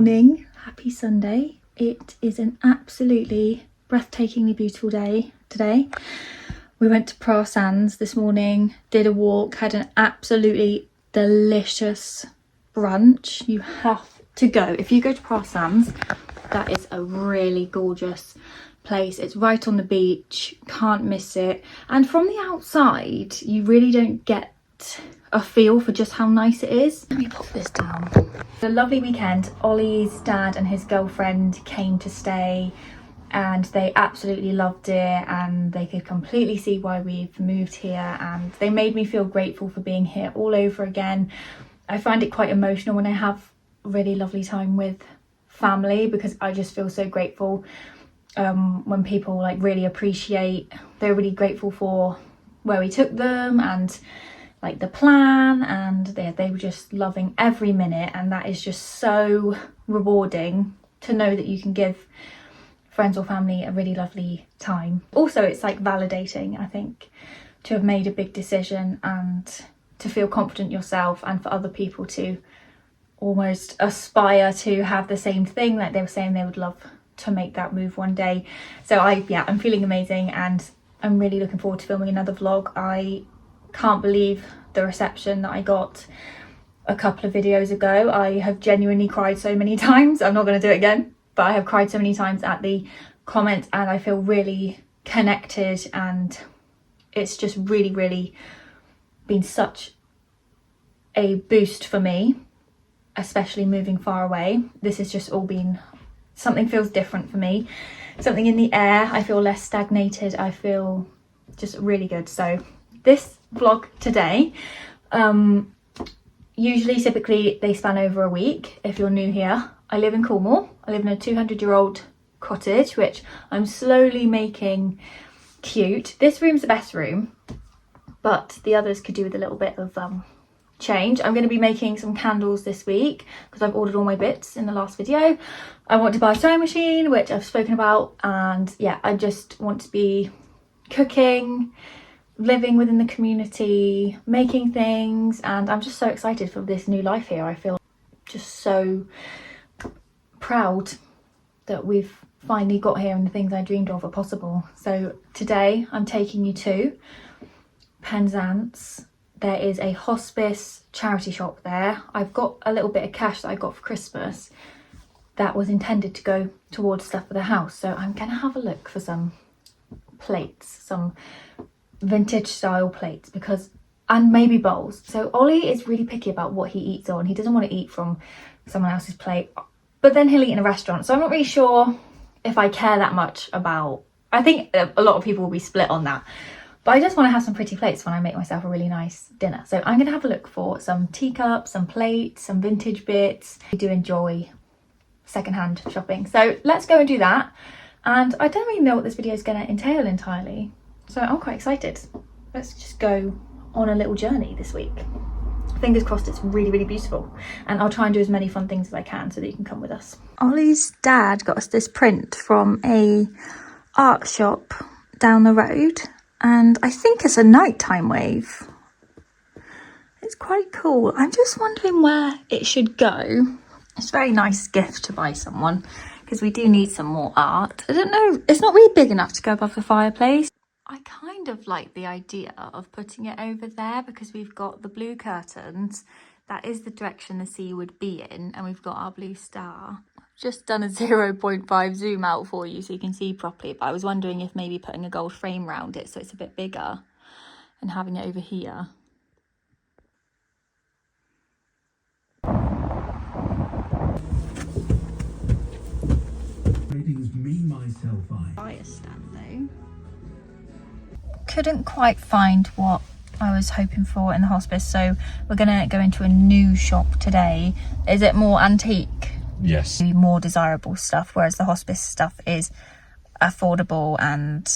morning, happy Sunday. It is an absolutely breathtakingly beautiful day today. We went to Pra Sands this morning, did a walk, had an absolutely delicious brunch. You have to go. If you go to Pra Sands, that is a really gorgeous place. It's right on the beach, can't miss it. And from the outside, you really don't get a feel for just how nice it is. Let me pop this down. A lovely weekend. Ollie's dad and his girlfriend came to stay and they absolutely loved it, and they could completely see why we've moved here, and they made me feel grateful for being here all over again. I find it quite emotional when I have a really lovely time with family, because I just feel so grateful when people like really appreciate, they're really grateful for where we took them and like the plan, and they were just loving every minute, and that is just so rewarding to know that you can give friends or family a really lovely time. Also, it's like validating, I think, to have made a big decision and to feel confident yourself, and for other people to almost aspire to have the same thing, like they were saying they would love to make that move one day. So I'm feeling amazing, and I'm really looking forward to filming another vlog. I can't believe the reception that I got a couple of videos ago. I have genuinely cried so many times. I'm not going to do it again, but I have cried so many times at the comments, and I feel really connected, and it's just really been such a boost for me, especially moving far away. This has just all been, something feels different for me, something in the air. I feel less stagnated. I feel just really good. So this vlog today, typically they span over a week. If you're new here, I live in Cornwall. I live in a 200-year-old cottage, which I'm slowly making cute. This room's the best room, but the others could do with a little bit of change. I'm going to be making some candles this week because I've ordered all my bits in the last video. I want to buy a sewing machine, which I've spoken about, and yeah, I just want to be cooking, living within the community, making things, and I'm just so excited for this new life here. I feel just so proud that we've finally got here and the things I dreamed of are possible. So today I'm taking you to Penzance. There is a hospice charity shop there. I've got a little bit of cash that I got for Christmas that was intended to go towards stuff for the house, so I'm gonna have a look for some plates, some vintage style plates, and maybe bowls. So Ollie is really picky about what he eats on. He doesn't want to eat from someone else's plate, but then he'll eat in a restaurant. So I'm not really sure if I care that much about, I think a lot of people will be split on that, but I just want to have some pretty plates when I make myself a really nice dinner. So I'm going to have a look for some teacups, some plates, some vintage bits. I do enjoy secondhand shopping, so let's go and do that. And I don't really know what this video is going to entail entirely, so I'm quite excited. Let's just go on a little journey this week. Fingers crossed it's really beautiful, and I'll try and do as many fun things as I can so that you can come with us. Ollie's dad got us this print from a art shop down the road, and I think it's a nighttime wave. It's quite cool. I'm just wondering where it should go. It's a very nice gift to buy someone, because we do need some more art. I don't know, it's not really big enough to go above the fireplace. I kind of like the idea of putting it over there, because we've got the blue curtains. That is the direction the sea would be in, and we've got our blue star. I've just done a 0.5 zoom out for you so you can see properly, but I was wondering if maybe putting a gold frame around it so it's a bit bigger and having it over here. Fire stand though. Couldn't quite find what I was hoping for in the hospice, so we're gonna go into a new shop today. Is it more antique? Yes. More desirable stuff, whereas the hospice stuff is affordable and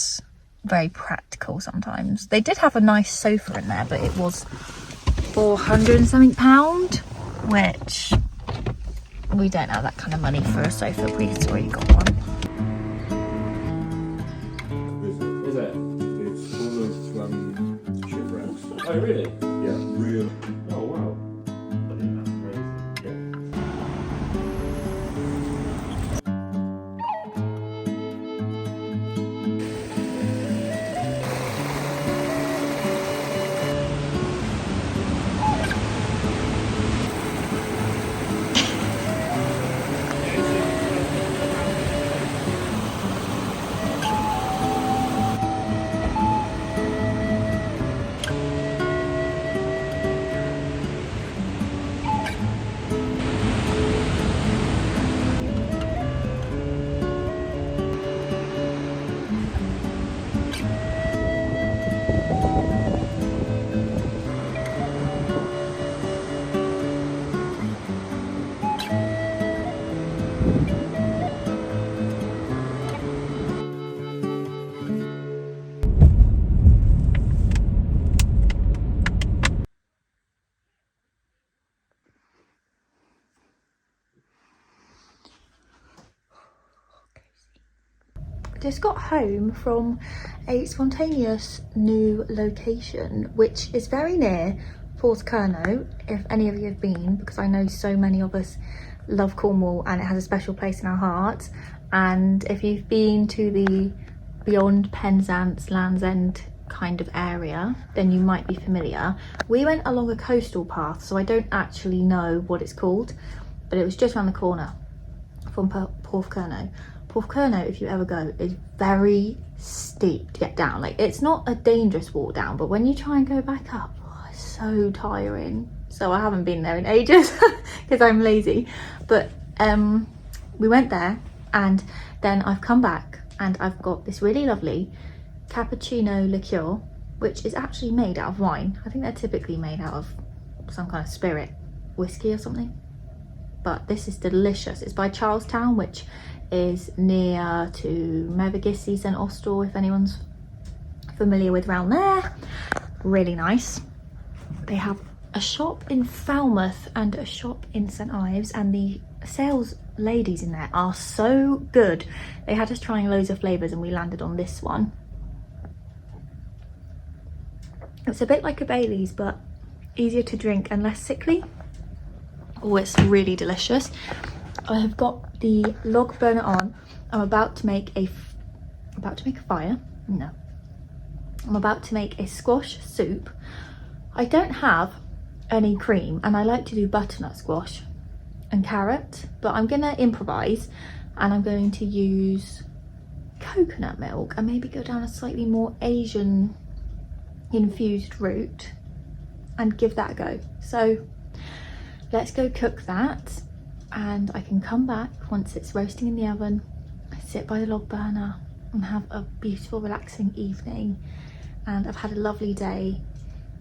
very practical sometimes. They did have a nice sofa in there, but it was £400 and something, which we don't have that kind of money for a sofa. We've already got one. Is it? It's full of shipwrecks. Oh really? Yeah, real. Oh wow. I think that's crazy. Yeah. Just got home from a spontaneous new location, which is very near Porthcurno, if any of you have been, because I know so many of us love Cornwall and it has a special place in our hearts. And if you've been to the beyond Penzance, Land's End kind of area, then you might be familiar. We went along a coastal path, so I don't actually know what it's called, but it was just around the corner from Porthcurno. Porthcurno, if you ever go, is very steep to get down. Like, it's not a dangerous walk down, but when you try and go back up, it's so tiring. So I haven't been there in ages because I'm lazy. But we went there, and then I've come back and I've got this really lovely cappuccino liqueur, which is actually made out of wine. I think they're typically made out of some kind of spirit, whiskey or something. But this is delicious. It's by Charlestown, which is near to Mevagissey, St Austell, if anyone's familiar with around there. Really nice. They have a shop in Falmouth and a shop in St Ives, and the sales ladies in there are so good. They had us trying loads of flavours and we landed on this one. It's a bit like a Baileys, but easier to drink and less sickly. Oh, it's really delicious. I have got the log burner on. I'm about to make a fire. No, I'm about to make a squash soup. I don't have any cream, and I like to do butternut squash and carrot, but I'm gonna improvise, and I'm going to use coconut milk and maybe go down a slightly more Asian infused route and give that a go. So let's go cook that, and I can come back once it's roasting in the oven, sit by the log burner and have a beautiful relaxing evening. And I've had a lovely day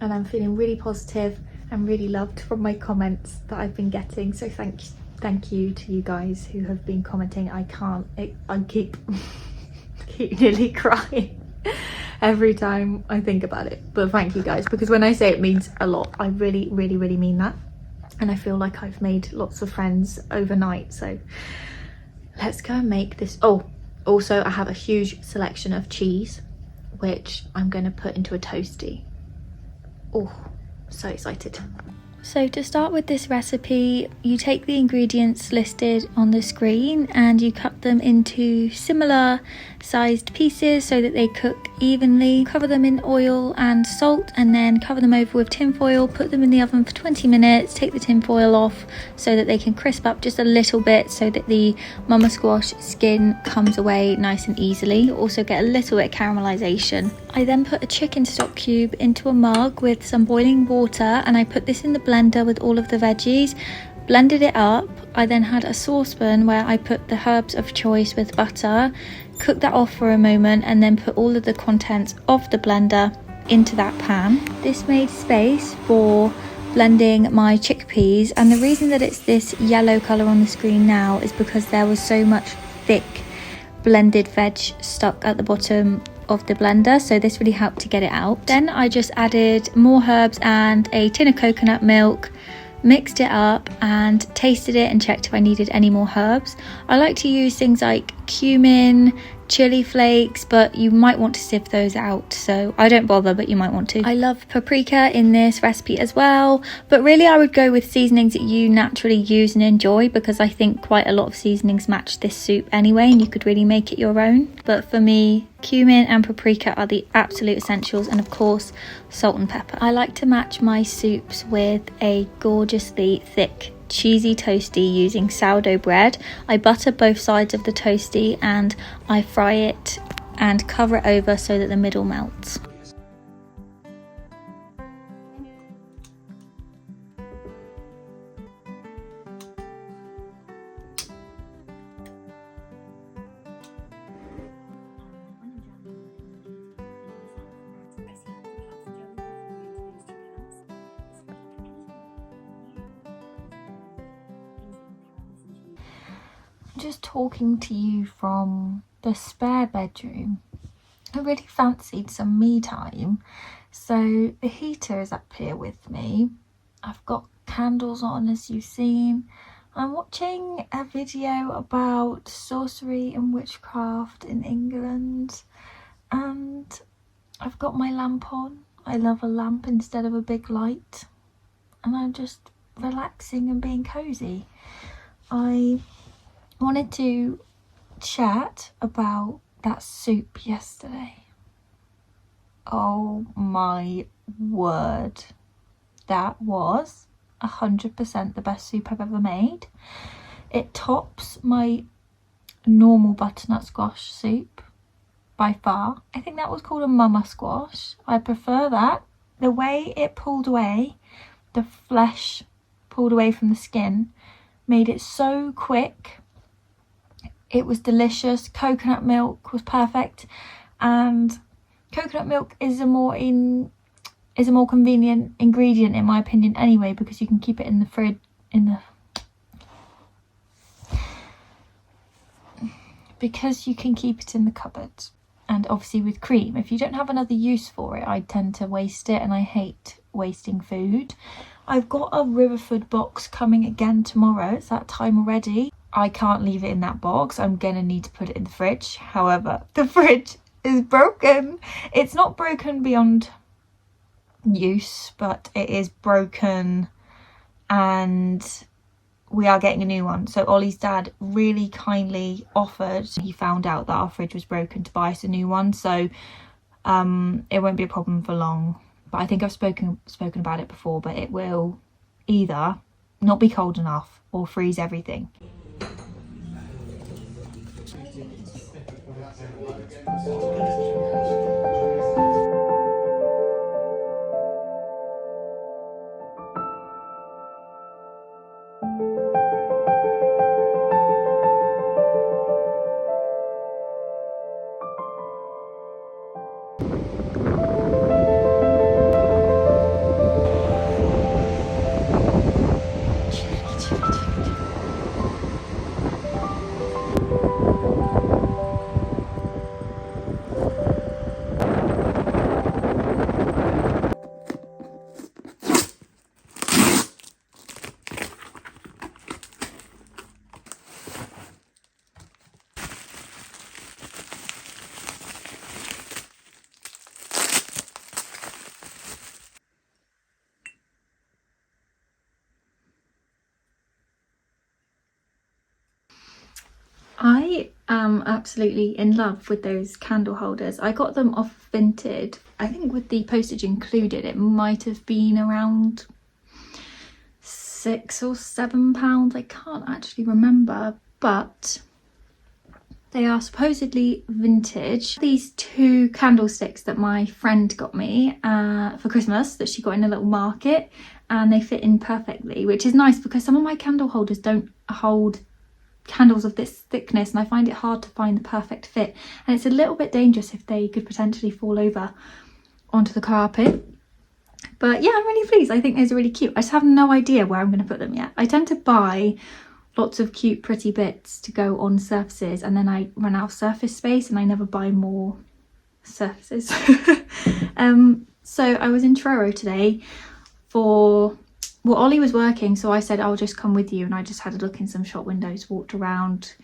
and I'm feeling really positive and really loved from my comments that I've been getting. So thank you to you guys who have been commenting. I keep nearly crying every time I think about it, but thank you guys, because when I say it means a lot, I really mean that. And I feel like I've made lots of friends overnight. So let's go and make this. Oh, also I have a huge selection of cheese, which I'm going to put into a toasty. Oh, so excited. So to start with this recipe, you take the ingredients listed on the screen and you cut them into similar sized pieces so that they cook evenly. Cover them in oil and salt and then cover them over with tin foil. Put them in the oven for 20 minutes. Take the tin foil off so that they can crisp up just a little bit so that the mama squash skin comes away nice and easily. You also get a little bit of caramelization. I then put a chicken stock cube into a mug with some boiling water and I put this in the blender with all of the veggies, blended it up. I then had a saucepan where I put the herbs of choice with butter, cooked that off for a moment and then put all of the contents of the blender into that pan. This made space for blending my chickpeas, and the reason that it's this yellow colour on the screen now is because there was so much thick blended veg stuck at the bottom of the blender, so this really helped to get it out. Then I just added more herbs and a tin of coconut milk, mixed it up and tasted it and checked if I needed any more herbs. I like to use things like cumin, chili flakes, but you might want to sieve those out, so I don't bother, but you might want to. I love paprika in this recipe as well, but really I would go with seasonings that you naturally use and enjoy, because I think quite a lot of seasonings match this soup anyway and you could really make it your own. But for me, cumin and paprika are the absolute essentials, and of course salt and pepper. I like to match my soups with a gorgeously thick cheesy toasty using sourdough bread. I butter both sides of the toasty and I fry it and cover it over so that the middle melts. Just talking to you from the spare bedroom. I really fancied some me time, so the heater is up here with me. I've got candles on, as you've seen. I'm watching a video about sorcery and witchcraft in England, and I've got my lamp on. I love a lamp instead of a big light, and I'm just relaxing and being cozy. I wanted to chat about that soup yesterday. Oh my word, that was 100% the best soup I've ever made. It tops my normal butternut squash soup by far. I think that was called a mama squash. I prefer that. The way it pulled away, the flesh pulled away from the skin, made it so quick. It was delicious. Coconut milk was perfect, and coconut milk is a more convenient ingredient in my opinion anyway, because you can keep it in the fridge because you can keep it in the cupboard. And obviously with cream, if you don't have another use for it, I tend to waste it, and I hate wasting food. I've got a Riverford box coming again tomorrow. It's that time already. I can't leave it in that box. I'm gonna need to put it in the fridge. However, the fridge is broken. It's not broken beyond use, but it is broken, and we are getting a new one. So Ollie's dad really kindly offered, he found out that our fridge was broken, to buy us a new one, so it won't be a problem for long. But I think I've spoken about it before, but it will either not be cold enough or freeze everything. I am absolutely in love with those candle holders. I got them off Vinted. I think with the postage included, it might have been around £6 or £7. I can't actually remember, but they are supposedly vintage. These 2 candlesticks that my friend got me for Christmas, that she got in a little market, and they fit in perfectly, which is nice because some of my candle holders don't hold candles of this thickness, and I find it hard to find the perfect fit, and it's a little bit dangerous if they could potentially fall over onto the carpet. But yeah, I'm really pleased. I think those are really cute. I just have no idea where I'm going to put them yet. I tend to buy lots of cute pretty bits to go on surfaces, and then I run out of surface space and I never buy more surfaces. So I was in Truro today for, well, Ollie was working, so I said I'll just come with you, and I just had a look in some shop windows, walked around.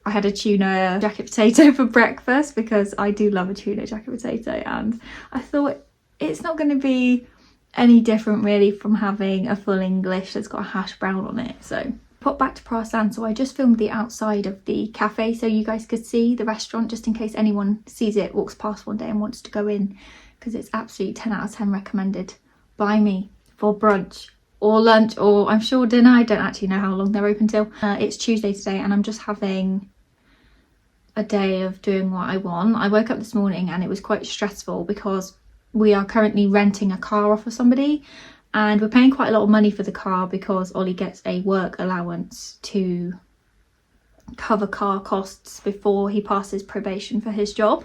I had a tuna jacket potato for breakfast because I do love a tuna jacket potato, and I thought it's not going to be any different really from having a full English that's got a hash brown on it. So popped back to Prasan, so I just filmed the outside of the cafe so you guys could see the restaurant, just in case anyone sees it, walks past one day and wants to go in, because it's absolutely 10 out of 10 recommended by me for brunch or lunch, or I'm sure dinner. I don't actually know how long they're open till. It's Tuesday today, and I'm just having a day of doing what I want. I woke up this morning and it was quite stressful because we are currently renting a car off of somebody, and we're paying quite a lot of money for the car because Ollie gets a work allowance to cover car costs before he passes probation for his job.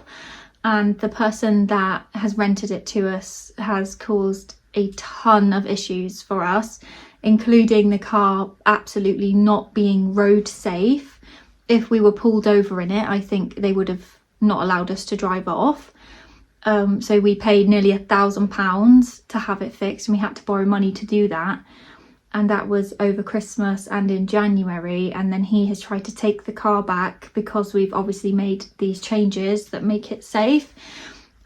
And the person that has rented it to us has caused a ton of issues for us, including the car absolutely not being road safe. If we were pulled over in it, I think they would have not allowed us to drive off. So we paid nearly £1,000 to have it fixed, and we had to borrow money to do that. and that was over Christmas and in January, and then he has tried to take the car back because we've obviously made these changes that make it safe.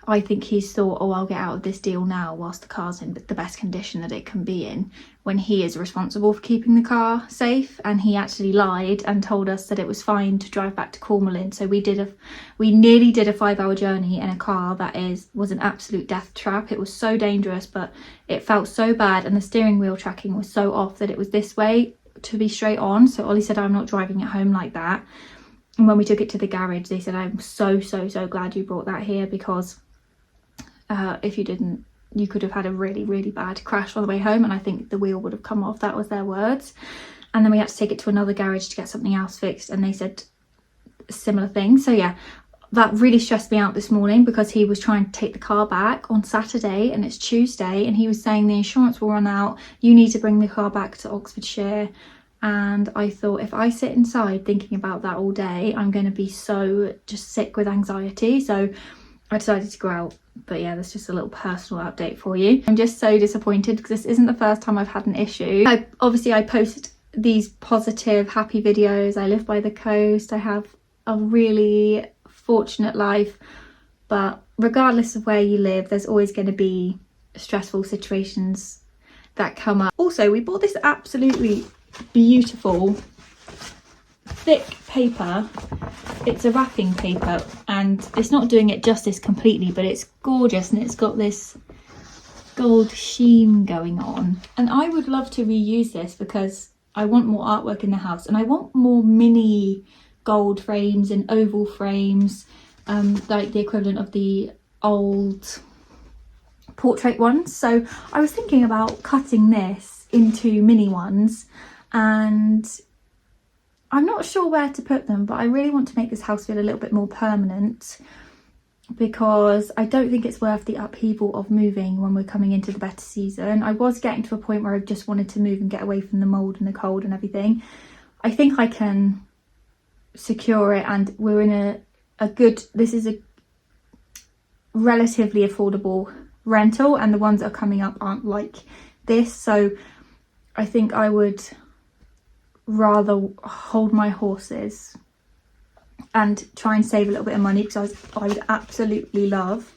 I think he's thought, oh, I'll get out of this deal now whilst the car's in the best condition that it can be in, when he is responsible for keeping the car safe. And he actually lied and told us that it was fine to drive back to Cornwall in. So we nearly did a 5-hour journey in a car that was an absolute death trap. It was so dangerous, but it felt so bad, and the steering wheel tracking was so off that it was this way to be straight on. So Ollie said, I'm not driving it home like that. And when we took it to the garage, they said, I'm so glad you brought that here, because if you didn't, you could have had a really bad crash on the way home, and I think the wheel would have come off. That was their words. And then we had to take it to another garage to get something else fixed, and they said similar things. So yeah, that really stressed me out this morning, because he was trying to take the car back on Saturday and it's Tuesday, and he was saying the insurance will run out, you need to bring the car back to Oxfordshire. And I thought, if I sit inside thinking about that all day, I'm going to be so just sick with anxiety. So I decided to go out. But yeah, that's just a little personal update for you. I'm just so disappointed because this isn't the first time I've had an issue. I post these positive, happy videos. I live by the coast. I have a really fortunate life. But regardless of where you live, there's always going to be stressful situations that come up. Also, we bought this absolutely beautiful thick paper. It's a wrapping paper, and it's not doing it justice completely, but it's gorgeous, and it's got this gold sheen going on. And I would love to reuse this because I want more artwork in the house, and I want more mini gold frames and oval frames, like the equivalent of the old portrait ones. So I was thinking about cutting this into mini ones, and I'm not sure where to put them, but I really want to make this house feel a little bit more permanent, because I don't think it's worth the upheaval of moving when we're coming into the better season. I was getting to a point where I just wanted to move and get away from the mould and the cold and everything. I think I can secure it, and we're in this is a relatively affordable rental, and the ones that are coming up aren't like this. So I think I would rather hold my horses and try and save a little bit of money, because I would absolutely love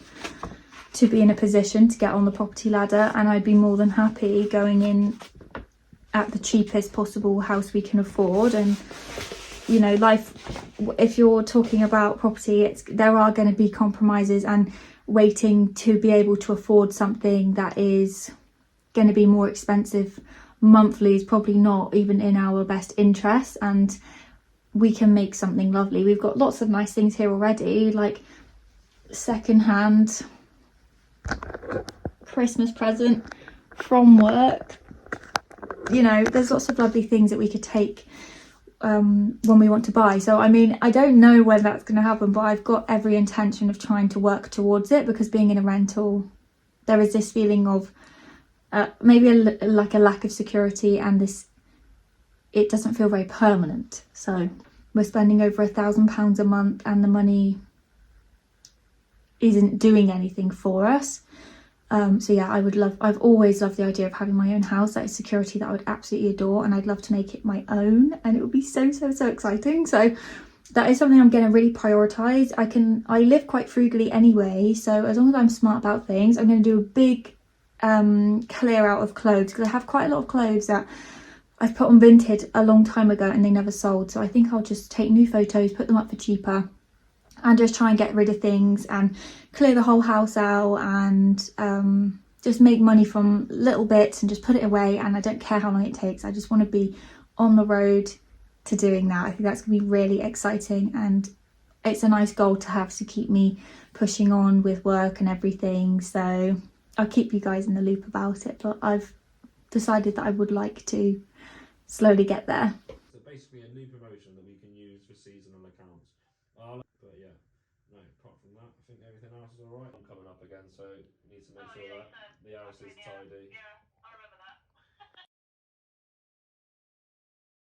to be in a position to get on the property ladder, and I'd be more than happy going in at the cheapest possible house we can afford. And you know, life, if you're talking about property, there are going to be compromises, and waiting to be able to afford something that is going to be more expensive monthly is probably not even in our best interest, and we can make something lovely. We've got lots of nice things here already, like secondhand Christmas present from work. You know, there's lots of lovely things that we could take when we want to buy. So I mean, I don't know when that's going to happen, but I've got every intention of trying to work towards it, because being in a rental, there is this feeling of maybe like a lack of security, and it doesn't feel very permanent. So we're spending over £1,000 a month, and the money isn't doing anything for us. So yeah, I've always loved the idea of having my own house. That is security that I would absolutely adore, and I'd love to make it my own, and it would be so exciting. So that is something I'm going to really prioritise. I live quite frugally anyway, so as long as I'm smart about things, I'm going to do a big clear out of clothes, because I have quite a lot of clothes that I've put on Vinted a long time ago and they never sold. So I think I'll just take new photos, put them up for cheaper, and just try and get rid of things and clear the whole house out, and just make money from little bits and just put it away. And I don't care how long it takes. I just want to be on the road to doing that. I think that's gonna be really exciting, and it's a nice goal to have to keep me pushing on with work and everything. So I'll keep you guys in the loop about it, but I've decided that I would like to slowly get there. So basically a new promotion that we can use for seasonal accounts. But yeah, no, apart from that, I think everything else is alright. I'm coming up again, so need to make sure that the house is tidy. Yeah, I remember that.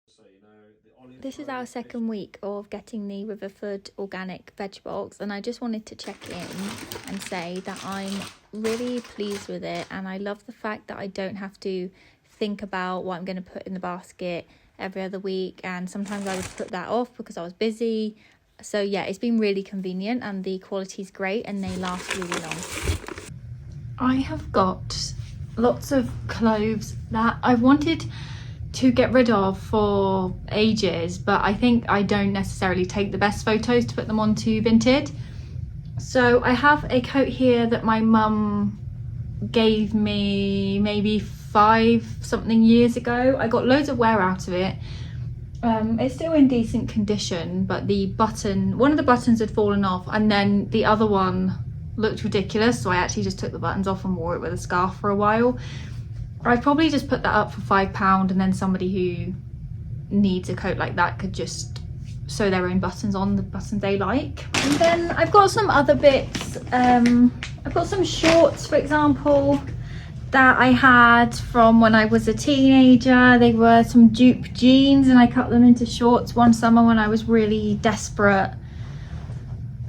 So, you know, this is our second week of getting the Riverford organic veg box, and I just wanted to check in and say that I'm really pleased with it, and I love the fact that I don't have to think about what I'm going to put in the basket every other week, and sometimes I would put that off because I was busy. So yeah, it's been really convenient and the quality is great and they last really long. I have got lots of cloves that I've wanted to get rid of for ages, but I think I don't necessarily take the best photos to put them onto Vinted. So I have a coat here that my mum gave me maybe 5 something years ago. I got loads of wear out of it. It's still in decent condition, but one of the buttons had fallen off, and then the other one looked ridiculous, so I actually just took the buttons off and wore it with a scarf for a while. I'd probably just put that up for £5, and then somebody who needs a coat like that could just sew their own buttons on, the buttons they like. And then I've got some other bits. I've got some shorts, for example, that I had from when I was a teenager. They were some dupe jeans and I cut them into shorts one summer when I was really desperate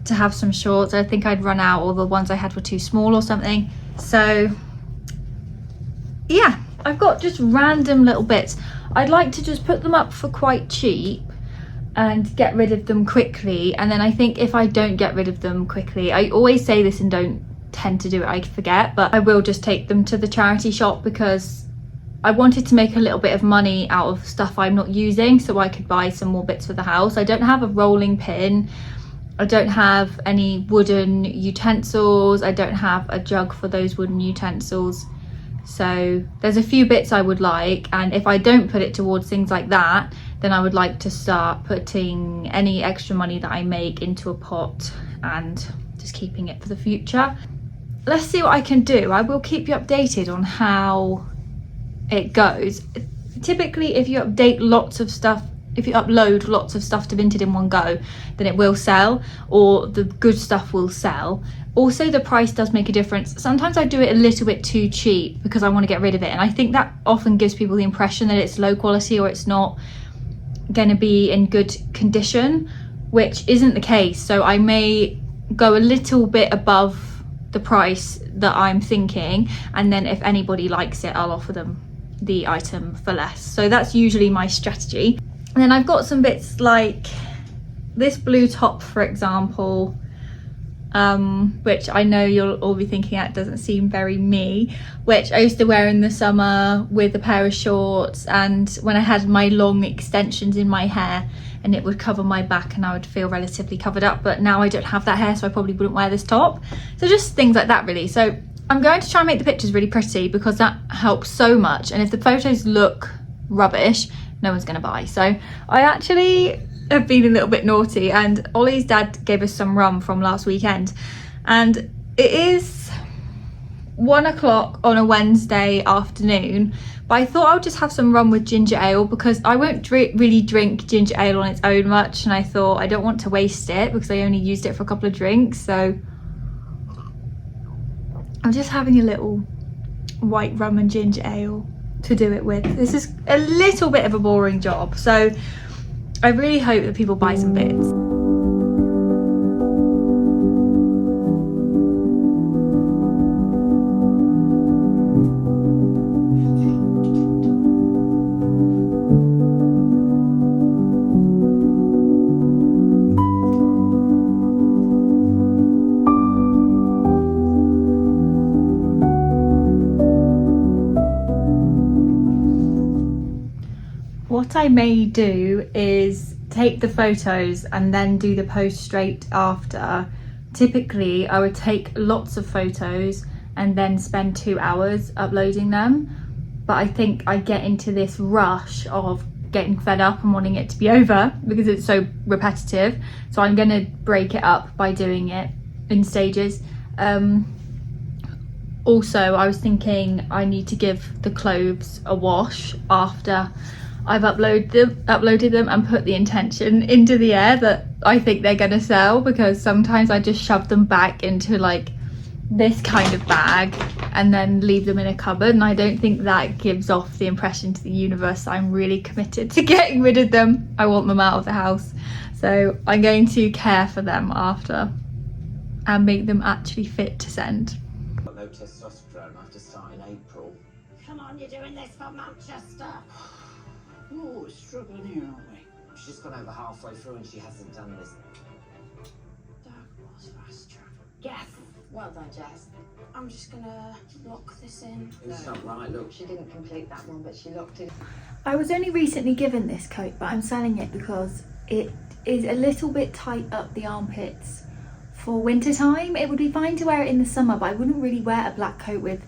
to have some shorts. I think I'd run out, or the ones I had were too small or something. So yeah, I've got just random little bits. I'd like to just put them up for quite cheap and get rid of them quickly. And then I think if I don't get rid of them quickly, I always say this and don't tend to do it, I forget, but I will just take them to the charity shop because I wanted to make a little bit of money out of stuff I'm not using so I could buy some more bits for the house. I don't have a rolling pin, I don't have any wooden utensils, I don't have a jug for those wooden utensils. So there's a few bits I would like, and if I don't put it towards things like that, then I would like to start putting any extra money that I make into a pot and just keeping it for the future. Let's see what I can do. I will keep you updated on how it goes. Typically, if you update lots of stuff, if you upload lots of stuff to Vinted in one go, then it will sell, or the good stuff will sell. Also, the price does make a difference. Sometimes I do it a little bit too cheap because I want to get rid of it, and I think that often gives people the impression that it's low quality or it's not going to be in good condition, which isn't the case. So I may go a little bit above the price that I'm thinking, and then if anybody likes it, I'll offer them the item for less. So that's usually my strategy. And then I've got some bits like this blue top, for example, which I know you'll all be thinking that doesn't seem very me, which I used to wear in the summer with a pair of shorts and when I had my long extensions in my hair, and it would cover my back and I would feel relatively covered up. But now I don't have that hair, so I probably wouldn't wear this top. So just things like that really. So I'm going to try and make the pictures really pretty because that helps so much, and if the photos look rubbish, no one's going to buy. So I actually have been a little bit naughty, and Ollie's dad gave us some rum from last weekend, and it is 1 o'clock on a Wednesday afternoon, but I thought I would just have some rum with ginger ale because I won't really drink ginger ale on its own much, and I thought I don't want to waste it because I only used it for a couple of drinks. So I'm just having a little white rum and ginger ale to do it with. This is a little bit of a boring job, so I really hope that people buy some bits. What I may do is take the photos and then do the post straight after. Typically I would take lots of photos and then spend 2 hours uploading them, but I think I get into this rush of getting fed up and wanting it to be over because it's so repetitive. So I'm going to break it up by doing it in stages. Also, I was thinking I need to give the cloves a wash after I've uploaded them and put the intention into the air that I think they're gonna sell, because sometimes I just shove them back into like this kind of bag and then leave them in a cupboard, and I don't think that gives off the impression to the universe I'm really committed to getting rid of them. I want them out of the house, so I'm going to care for them after and make them actually fit to send. Got no testosterone. I have to start in April. Can I on, you're doing this for Manchester. Oh, we're struggling here, aren't we? She's just gone over halfway through and she hasn't done this. That was fast travel. Yes. Well done, Jess. I'm just gonna lock this in. It's not right, look. She didn't complete that one, but she locked it. I was only recently given this coat, but I'm selling it because it is a little bit tight up the armpits for winter time. It would be fine to wear it in the summer, but I wouldn't really wear a black coat with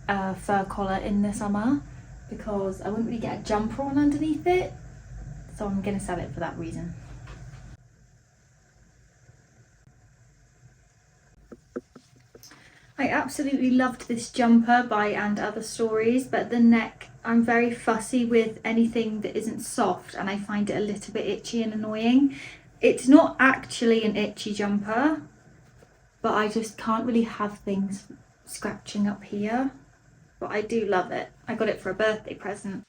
a fur collar in the summer because I wouldn't really get a jumper on underneath it. So I'm going to sell it for that reason. I absolutely loved this jumper by And Other Stories, but the neck, I'm very fussy with anything that isn't soft and I find it a little bit itchy and annoying. It's not actually an itchy jumper, but I just can't really have things scratching up here. But I do love it. I got it for a birthday present.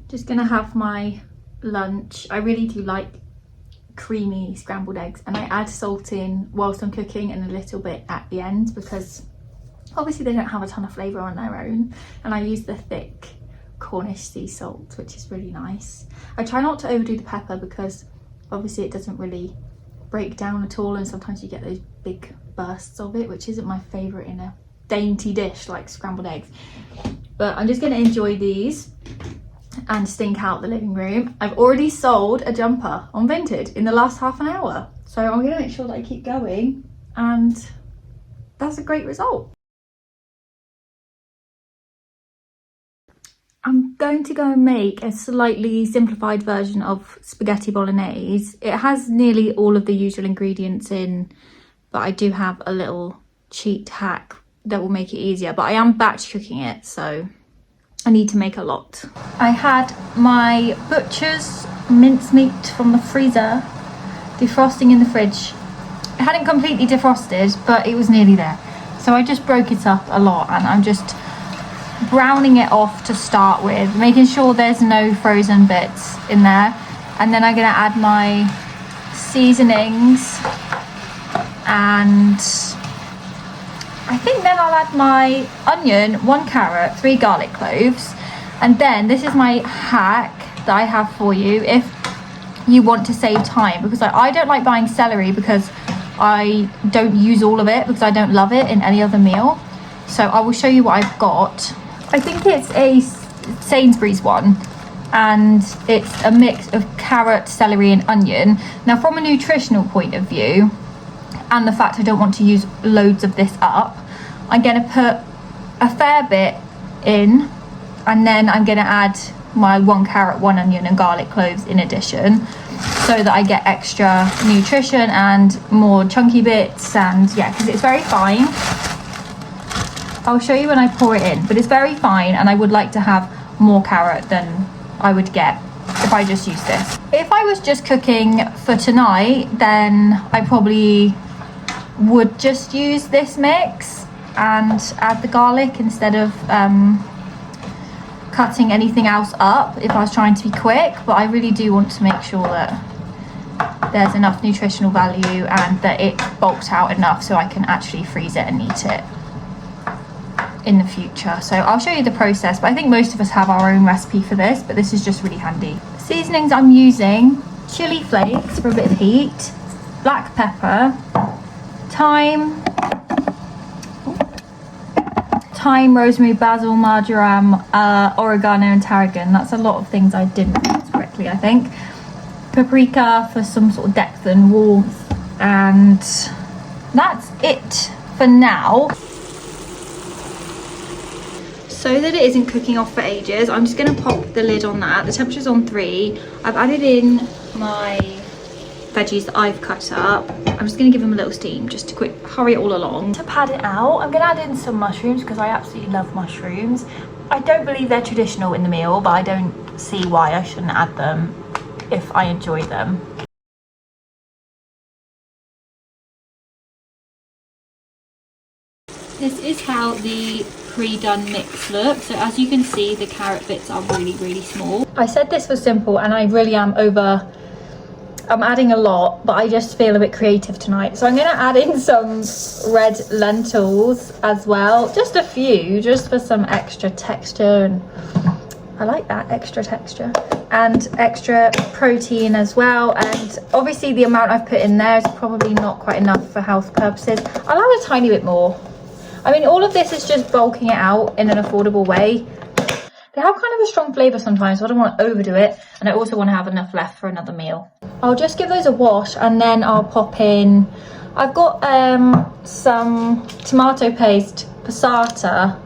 Just gonna have my lunch. I really do like creamy scrambled eggs, and I add salt in whilst I'm cooking and a little bit at the end because obviously they don't have a ton of flavour on their own, and I use the thick Cornish sea salt, which is really nice. I try not to overdo the pepper because obviously it doesn't really break down at all, and sometimes you get those big bursts of it, which isn't my favourite in a dainty dish like scrambled eggs. But I'm just going to enjoy these and stink out the living room. I've already sold a jumper on Vinted in the last half an hour, so I'm going to make sure that I keep going, and that's a great result. I'm going to go and make a slightly simplified version of spaghetti bolognese. It has nearly all of the usual ingredients in, but I do have a little cheat hack that will make it easier, but I am batch cooking it, so I need to make a lot. I had my butcher's mincemeat from the freezer defrosting in the fridge. It hadn't completely defrosted, but it was nearly there. So I just broke it up a lot, and I'm just browning it off to start with, making sure there's no frozen bits in there. And then I'm gonna add my seasonings, and I think then I'll add my onion, 1 carrot, 3 garlic cloves. And then this is my hack that I have for you if you want to save time, because I don't like buying celery because I don't use all of it because I don't love it in any other meal. So I will show you what I've got. I think it's a Sainsbury's one, and it's a mix of carrot, celery and onion. Now from a nutritional point of view, and the fact I don't want to use loads of this up, I'm going to put a fair bit in, and then I'm going to add my 1 carrot, 1 onion and garlic cloves in addition, so that I get extra nutrition and more chunky bits. And yeah, because it's very fine. I'll show you when I pour it in, but it's very fine, and I would like to have more carrot than I would get if I just use this. If I was just cooking for tonight, then I probably would just use this mix and add the garlic instead of cutting anything else up if I was trying to be quick. But I really do want to make sure that there's enough nutritional value and that it bulks out enough so I can actually freeze it and eat it in the future. So I'll show you the process, but I think most of us have our own recipe for this, but this is just really handy. Seasonings I'm using: chili flakes for a bit of heat, black pepper, thyme, rosemary, basil, marjoram, oregano and tarragon. That's a lot of things I didn't pronounce correctly, I think. paprika for some sort of depth and warmth, and that's it for now. So that it isn't cooking off for ages, I'm just going to pop the lid on that. The temperature's on 3. I've added in my veggies that I've cut up. I'm just going to give them a little steam just to quick hurry it all along. To pad it out, I'm going to add in some mushrooms because I absolutely love mushrooms. I don't believe they're traditional in the meal, but I don't see why I shouldn't add them if I enjoy them. This is how the pre-done mix looks. So as you can see, the carrot bits are really small. I said this was simple and I really am I'm adding a lot, but I just feel a bit creative tonight. So I'm going to add in some red lentils as well, just a few, just for some extra texture, and I like that extra texture and extra protein as well. And obviously the amount I've put in there is probably not quite enough for health purposes. I'll add a tiny bit more. I mean, all of this is just bulking it out in an affordable way. They have kind of a strong flavour sometimes, so I don't want to overdo it. And I also want to have enough left for another meal. I'll just give those a wash and then I'll pop in... I've got some tomato paste, passata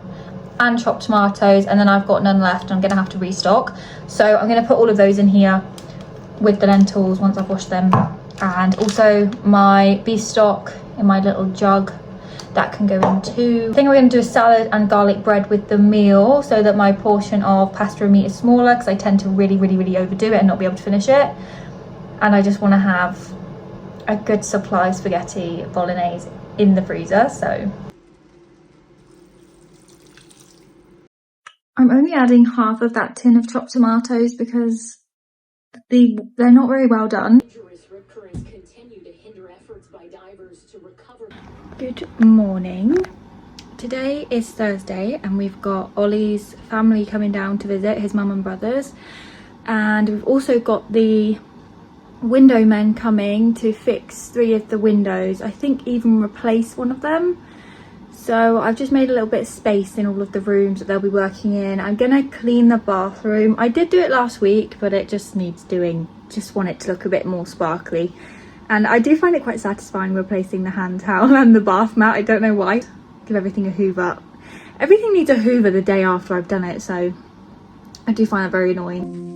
and chopped tomatoes, and then I've got none left. I'm going to have to restock. So I'm going to put all of those in here with the lentils once I've washed them. And also my beef stock in my little jug. That can go in too. I think we're going to do a salad and garlic bread with the meal so that my portion of pasta and meat is smaller, because I tend to really overdo it and not be able to finish it. And I just want to have a good supply of spaghetti bolognese in the freezer. So I'm only adding half of that tin of chopped tomatoes because they're not very well done. Good morning. Today is Thursday and we've got Ollie's family coming down to visit, his mum and brothers, and we've also got the window men coming to fix 3 of the windows, I think even replace one of them. So I've just made a little bit of space in all of the rooms that they'll be working in. I'm gonna clean the bathroom. I did do it last week, but it just needs doing. Just want it to look a bit more sparkly. And I do find it quite satisfying replacing the hand towel and the bath mat. I don't know why. Give everything a hoover. Everything needs a hoover the day after I've done it, so I do find that very annoying.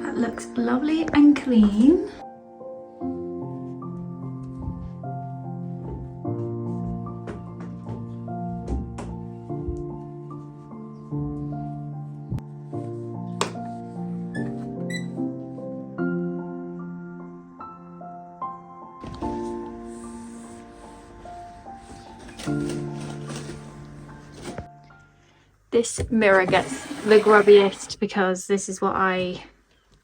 That looks lovely and clean. This mirror gets the grubbiest because this is what I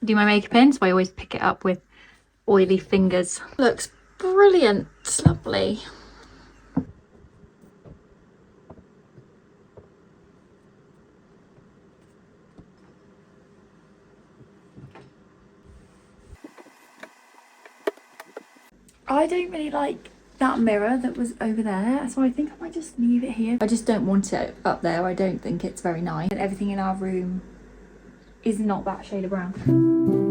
do my makeup in, so I always pick it up with oily fingers. Looks brilliant, it's lovely. I don't really like that mirror that was over there, so I think I might just leave it here. I just don't want it up there. I don't think it's very nice, and everything in our room is not that shade of brown.